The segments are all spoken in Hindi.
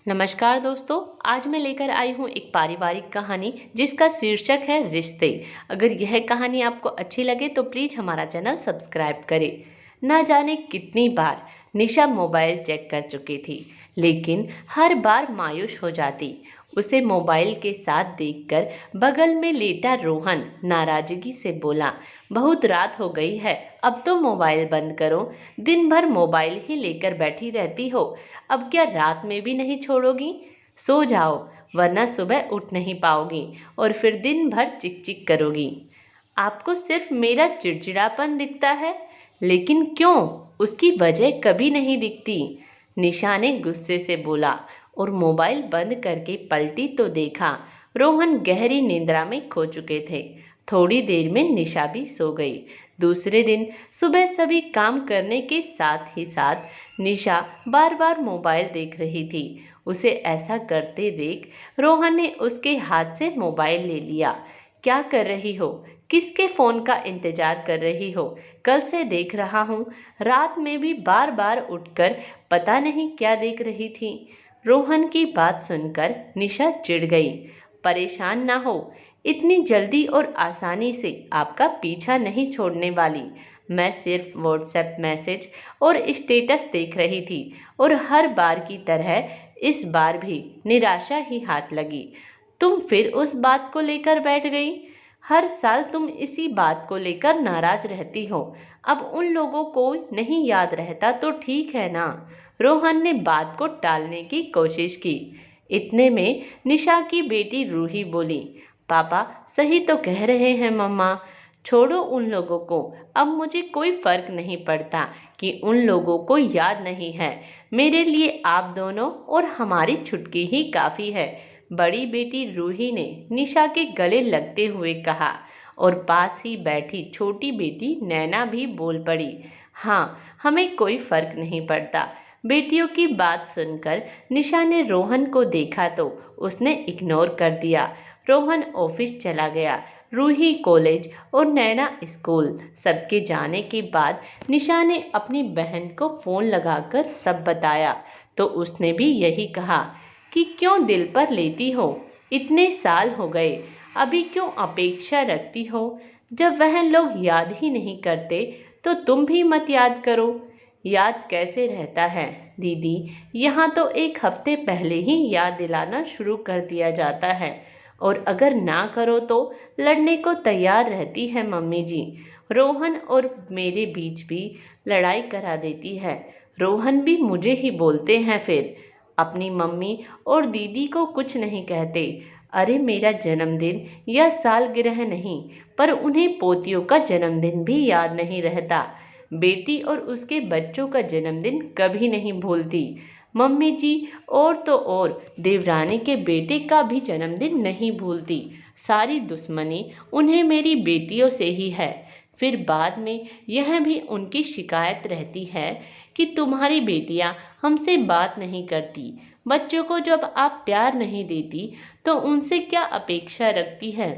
नमस्कार दोस्तों। आज मैं लेकर आई हूँ एक पारिवारिक कहानी जिसका शीर्षक है रिश्ते। अगर यह कहानी आपको अच्छी लगे तो प्लीज़ हमारा चैनल सब्सक्राइब करें। ना जाने कितनी बार निशा मोबाइल चेक कर चुकी थी, लेकिन हर बार मायूस हो जाती। उसे मोबाइल के साथ देखकर बगल में लेटा रोहन नाराजगी से बोला, बहुत रात हो गई है, अब तो मोबाइल बंद करो। दिन भर मोबाइल ही लेकर बैठी रहती हो, अब क्या रात में भी नहीं छोड़ोगी? सो जाओ, वरना सुबह उठ नहीं पाओगी और फिर दिन भर चिक चिक करोगी। आपको सिर्फ मेरा चिड़चिड़ापन दिखता है, लेकिन क्यों? उसकी वजह कभी नहीं दिखती। निशा ने गुस्से से बोला और मोबाइल बंद करके पलटी तो देखा रोहन गहरी निंद्रा में खो चुके थे। थोड़ी देर में निशा भी सो गई। दूसरे दिन सुबह सभी काम करने के साथ ही साथ निशा बार बार मोबाइल देख रही थी। उसे ऐसा करते देख रोहन ने उसके हाथ से मोबाइल ले लिया। क्या कर रही हो? किसके फ़ोन का इंतज़ार कर रही हो? कल से देख रहा हूँ, रात में भी बार बार उठकर पता नहीं क्या देख रही थी। रोहन की बात सुनकर निशा चिढ़ गई। परेशान ना हो, इतनी जल्दी और आसानी से आपका पीछा नहीं छोड़ने वाली। मैं सिर्फ व्हाट्सएप मैसेज और स्टेटस देख रही थी और हर बार की तरह इस बार भी निराशा ही हाथ लगी। तुम फिर उस बात को लेकर बैठ गई। हर साल तुम इसी बात को लेकर नाराज रहती हो। अब उन लोगों को नहीं याद रहता तो ठीक है ना? रोहन ने बात को टालने की कोशिश की। इतने में निशा की बेटी रूही बोली, पापा सही तो कह रहे हैं मम्मा, छोड़ो उन लोगों को। अब मुझे कोई फर्क नहीं पड़ता कि उन लोगों को याद नहीं है। मेरे लिए आप दोनों और हमारी छुटकी ही काफ़ी है। बड़ी बेटी रूही ने निशा के गले लगते हुए कहा और पास ही बैठी छोटी बेटी नैना भी बोल पड़ी, हाँ हमें कोई फर्क नहीं पड़ता। बेटियों की बात सुनकर निशा ने रोहन को देखा तो उसने इग्नोर कर दिया। रोहन ऑफिस चला गया, रूही कॉलेज और नैना स्कूल। सबके जाने के बाद निशा ने अपनी बहन को फ़ोन लगाकर सब बताया तो उसने भी यही कहा कि क्यों दिल पर लेती हो, इतने साल हो गए, अभी क्यों अपेक्षा रखती हो? जब वह लोग याद ही नहीं करते तो तुम भी मत याद करो। याद कैसे रहता है दीदी, यहाँ तो एक हफ्ते पहले ही याद दिलाना शुरू कर दिया जाता है और अगर ना करो तो लड़ने को तैयार रहती है मम्मी जी। रोहन और मेरे बीच भी लड़ाई करा देती है। रोहन भी मुझे ही बोलते हैं, फिर अपनी मम्मी और दीदी को कुछ नहीं कहते। अरे मेरा जन्मदिन या सालगिरह नहीं, पर उन्हें पोतियों का जन्मदिन भी याद नहीं रहता। बेटी और उसके बच्चों का जन्मदिन कभी नहीं भूलती मम्मी जी। और तो और देवरानी के बेटे का भी जन्मदिन नहीं भूलती। सारी दुश्मनी उन्हें मेरी बेटियों से ही है। फिर बाद में यह भी उनकी शिकायत रहती है कि तुम्हारी बेटियां हमसे बात नहीं करती। बच्चों को जब आप प्यार नहीं देती तो उनसे क्या अपेक्षा रखती है?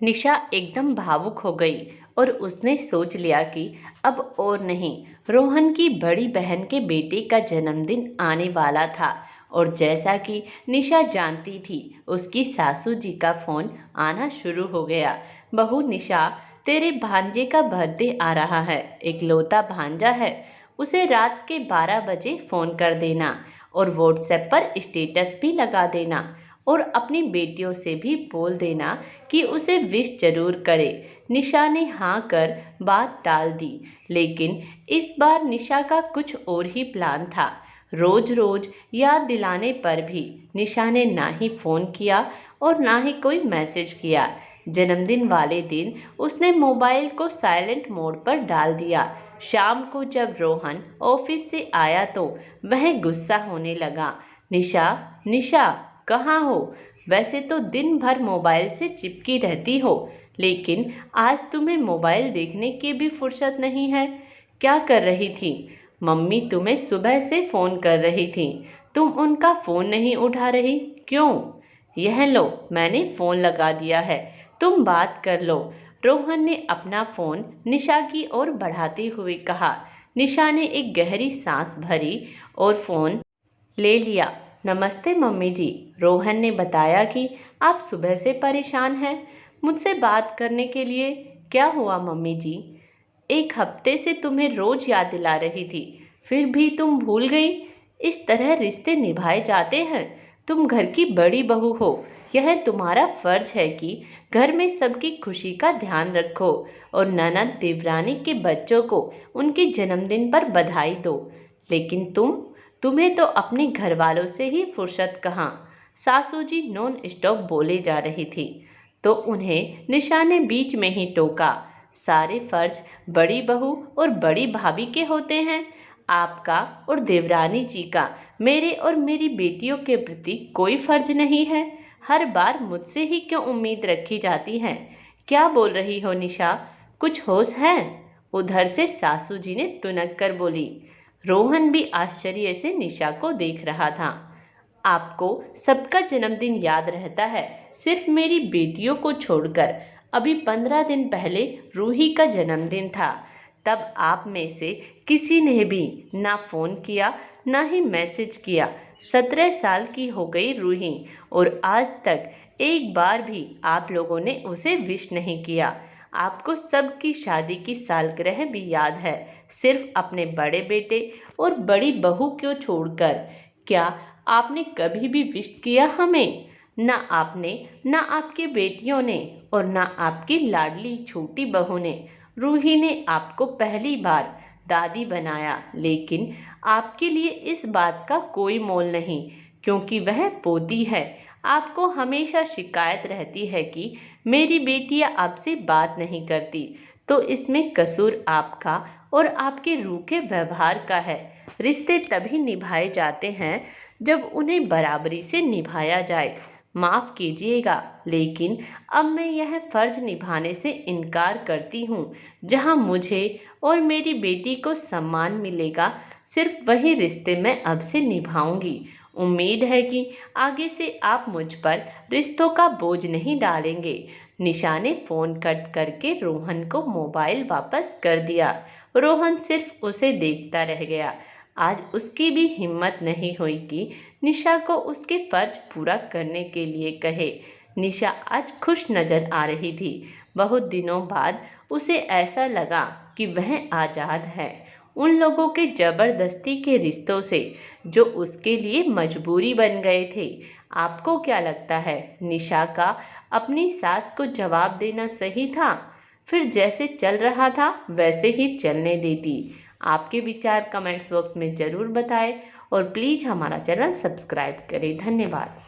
निशा एकदम भावुक हो गई और उसने सोच लिया कि अब और नहीं। रोहन की बड़ी बहन के बेटे का जन्मदिन आने वाला था और जैसा कि निशा जानती थी, उसकी सासू जी का फ़ोन आना शुरू हो गया। बहू निशा, तेरे भांजे का बर्थडे आ रहा है, इकलौता भांजा है, उसे रात के 12 बजे फ़ोन कर देना और व्हाट्सएप पर स्टेटस भी लगा देना और अपनी बेटियों से भी बोल देना कि उसे विश जरूर करे। निशा ने हाँ कर बात टाल दी, लेकिन इस बार निशा का कुछ और ही प्लान था। रोज रोज याद दिलाने पर भी निशा ने ना ही फ़ोन किया और ना ही कोई मैसेज किया। जन्मदिन वाले दिन उसने मोबाइल को साइलेंट मोड पर डाल दिया। शाम को जब रोहन ऑफिस से आया तो वह गुस्सा होने लगा। निशा, निशा कहाँ हो? वैसे तो दिन भर मोबाइल से चिपकी रहती हो, लेकिन आज तुम्हें मोबाइल देखने की भी फुर्सत नहीं है। क्या कर रही थी? मम्मी तुम्हें सुबह से फ़ोन कर रही थी, तुम उनका फ़ोन नहीं उठा रही, क्यों? यह लो, मैंने फ़ोन लगा दिया है, तुम बात कर लो। रोहन ने अपना फ़ोन निशा की ओर बढ़ाते हुए कहा। निशा ने एक गहरी सांस भरी और फ़ोन ले लिया। नमस्ते मम्मी जी। रोहन ने बताया कि आप सुबह से परेशान हैं। मुझसे बात करने के लिए। क्या हुआ मम्मी जी? एक हफ्ते से तुम्हें रोज याद दिला रही थी, फिर भी तुम भूल गई। इस तरह रिश्ते निभाए जाते हैं। तुम घर की बड़ी बहू हो, यह तुम्हारा फर्ज है कि घर में सबकी खुशी का ध्यान रखो और ननद देवरानी के बच्चों को उनके जन्मदिन पर बधाई दो। लेकिन तुम्हें तो अपने घर वालों से ही फुर्सत कहाँ। सासू जी नॉन स्टॉप बोले जा रही थी तो उन्हें निशा ने बीच में ही टोका। सारे फर्ज बड़ी बहू और बड़ी भाभी के होते हैं, आपका और देवरानी जी का। मेरे और मेरी बेटियों के प्रति कोई फर्ज नहीं है। हर बार मुझसे ही क्यों उम्मीद रखी जाती है? क्या बोल रही हो निशा? कुछ होश है? उधर से सासू जी ने तुनक कर बोली। रोहन भी आश्चर्य से निशा को देख रहा था। आपको सबका जन्मदिन याद रहता है, सिर्फ मेरी बेटियों को छोड़कर। अभी 15 दिन पहले रूही का जन्मदिन था, तब आप में से किसी ने भी ना फ़ोन किया ना ही मैसेज किया। 17 साल की हो गई रूही और आज तक एक बार भी आप लोगों ने उसे विश नहीं किया। आपको सबकी शादी की सालगिरह भी याद है, सिर्फ अपने बड़े बेटे और बड़ी बहू को छोड़कर। क्या आपने कभी भी विश किया हमें? ना आपने, ना आपकी बेटियों ने और ना आपकी लाडली छोटी बहू ने। रूही ने आपको पहली बार दादी बनाया, लेकिन आपके लिए इस बात का कोई मोल नहीं, क्योंकि वह पोती है। आपको हमेशा शिकायत रहती है कि मेरी बेटियां आपसे बात नहीं करती, तो इसमें कसूर आपका और आपके रूखे व्यवहार का है। रिश्ते तभी निभाए जाते हैं जब उन्हें बराबरी से निभाया जाए। माफ़ कीजिएगा, लेकिन अब मैं यह फ़र्ज निभाने से इनकार करती हूँ। जहाँ मुझे और मेरी बेटी को सम्मान मिलेगा, सिर्फ वही रिश्ते मैं अब से निभाऊंगी। उम्मीद है कि आगे से आप मुझ पर रिश्तों का बोझ नहीं डालेंगे। निशा ने फ़ोन कट करके रोहन को मोबाइल वापस कर दिया। रोहन सिर्फ उसे देखता रह गया। आज उसकी भी हिम्मत नहीं हुई कि निशा को उसके फर्ज पूरा करने के लिए कहे। निशा आज खुश नजर आ रही थी। बहुत दिनों बाद उसे ऐसा लगा कि वह आज़ाद है उन लोगों के जबरदस्ती के रिश्तों से जो उसके लिए मजबूरी बन गए थे। आपको क्या लगता है, निशा का अपनी सास को जवाब देना सही था? फिर जैसे चल रहा था वैसे ही चलने देती? आपके विचार कमेंट्स बॉक्स में ज़रूर बताएं और प्लीज़ हमारा चैनल सब्सक्राइब करें। धन्यवाद।